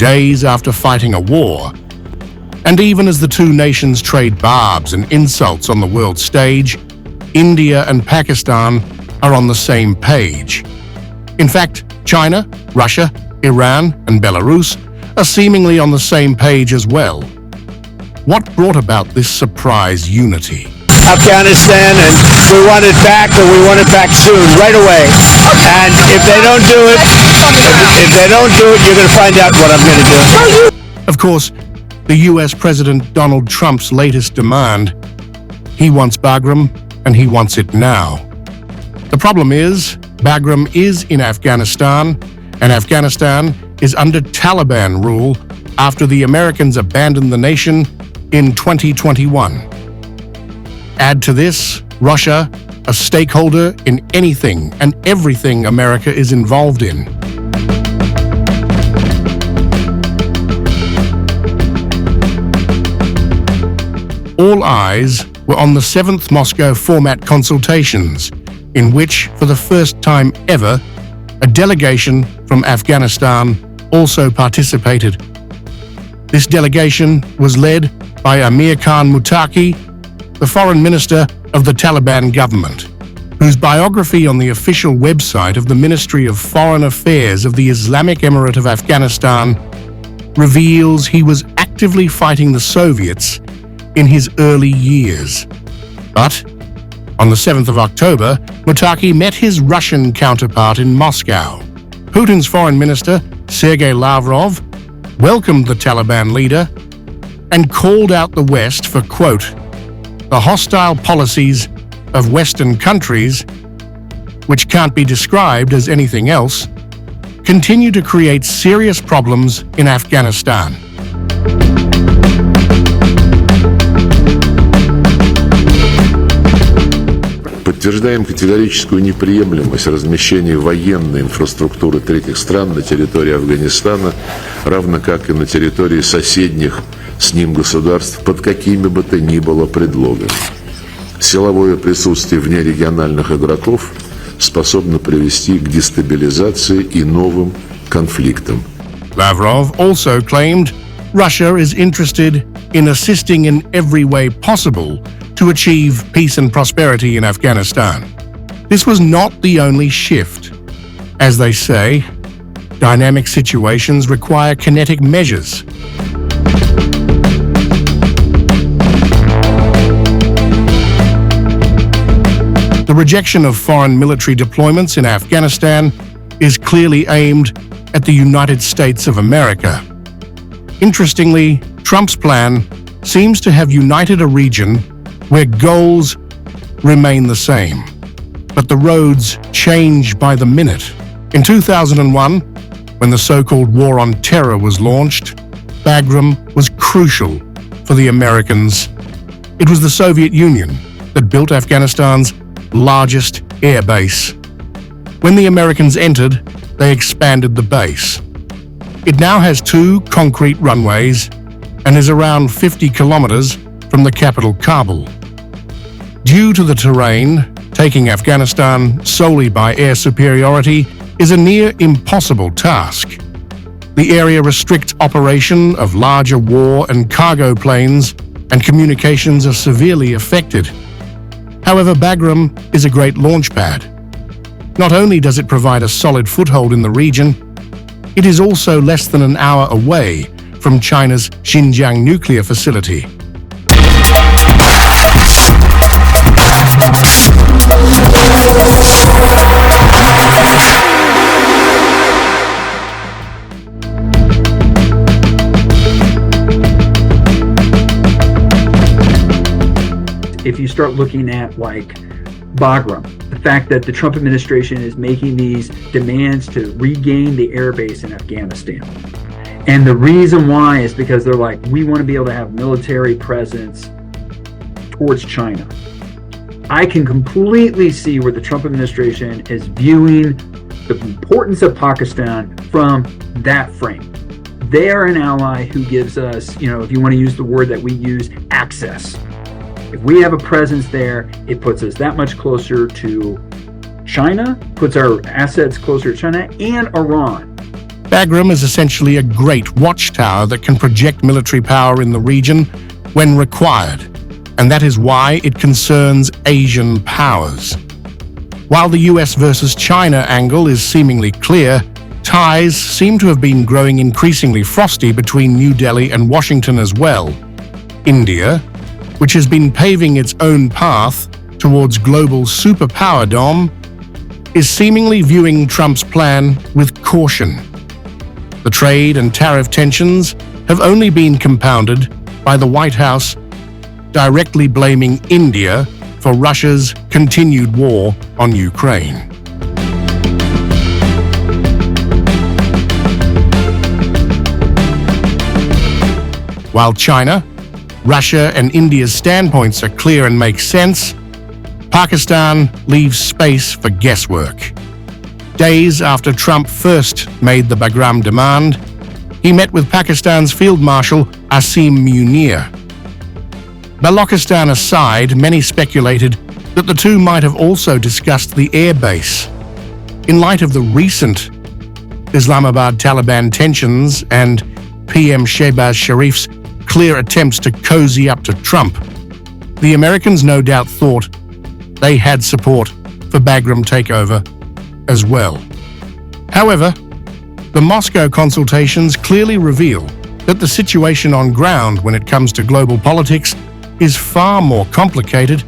days after fighting a war. And even as the two nations trade barbs and insults on the world stage, India and Pakistan are on the same page. In fact, China, Russia, Iran, and Belarus are seemingly on the same page as well. What brought about this surprise unity? Afghanistan, and we want it back, and we want it back soon, right away. And if they don't do it, you're going to find out what I'm going to do. Of course, the US President Donald Trump's latest demand, he wants Bagram, and he wants it now. The problem is, Bagram is in Afghanistan, and Afghanistan is under Taliban rule after the Americans abandoned the nation in 2021. Add to this, Russia, a stakeholder in anything and everything America is involved in. All eyes were on the 7th Moscow format consultations, in which, for the first time ever, a delegation from Afghanistan also participated. This delegation was led by Amir Khan Muttaqi, the foreign minister of the Taliban government, whose biography on the official website of the Ministry of Foreign Affairs of the Islamic Emirate of Afghanistan reveals he was actively fighting the Soviets in his early years. But on the 7th of October, Muttaqi met his Russian counterpart in Moscow. Putin's foreign minister, Sergei Lavrov, welcomed the Taliban leader and called out the West for, quote, the hostile policies of Western countries, which can't be described as anything else, continue to create serious problems in Afghanistan. Подтверждаем категорическую неприемлемость размещения военной инфраструктуры третьих стран на территории Афганистана, равно как и на территории соседних с ним государств под какими бы то ни было предлогами. Силовое присутствие внерегиональных игроков способно привести к дестабилизации и новым конфликтам. Lavrov also claimed Russia is interested in assisting in every way possible to achieve peace and prosperity in Afghanistan. This was not the only shift. As they say, dynamic situations require kinetic measures. The rejection of foreign military deployments in Afghanistan is clearly aimed at the United States of America. Interestingly, Trump's plan seems to have united a region where goals remain the same, but the roads change by the minute. In 2001, when the so-called War on Terror was launched, Bagram was crucial for the Americans. It was the Soviet Union that built Afghanistan's largest air base. When the Americans entered, they expanded the base. It now has 2 concrete runways and is around 50 kilometers from the capital Kabul. Due to the terrain, taking Afghanistan solely by air superiority is a near impossible task. The area restricts operation of larger war and cargo planes, and communications are severely affected. However, Bagram is a great launch pad. Not only does it provide a solid foothold in the region, it is also less than an hour away from China's Xinjiang nuclear facility. If you start looking at like Bagram, the fact that the Trump administration is making these demands to regain the airbase in Afghanistan. And the reason why is because they're like, we want to be able to have military presence towards China. I can completely see where the Trump administration is viewing the importance of Pakistan from that frame. They are an ally who gives us, if you want to use the word that we use, access. If we have a presence there, it puts us that much closer to China, puts our assets closer to China and Iran. Bagram is essentially a great watchtower that can project military power in the region when required, and that is why it concerns Asian powers. While the US versus China angle is seemingly clear, ties seem to have been growing increasingly frosty between New Delhi and Washington as well. India, which has been paving its own path towards global superpowerdom, is seemingly viewing Trump's plan with caution. The trade and tariff tensions have only been compounded by the White House directly blaming India for Russia's continued war on Ukraine. While China, Russia and India's standpoints are clear and make sense, Pakistan leaves space for guesswork. Days after Trump first made the Bagram demand, he met with Pakistan's Field Marshal Asim Munir. Balochistan aside, many speculated that the two might have also discussed the air base. In light of the recent Islamabad Taliban tensions and PM Shehbaz Sharif's clear attempts to cozy up to Trump, the Americans no doubt thought they had support for Bagram takeover as well. However, the Moscow consultations clearly reveal that the situation on ground when it comes to global politics is far more complicated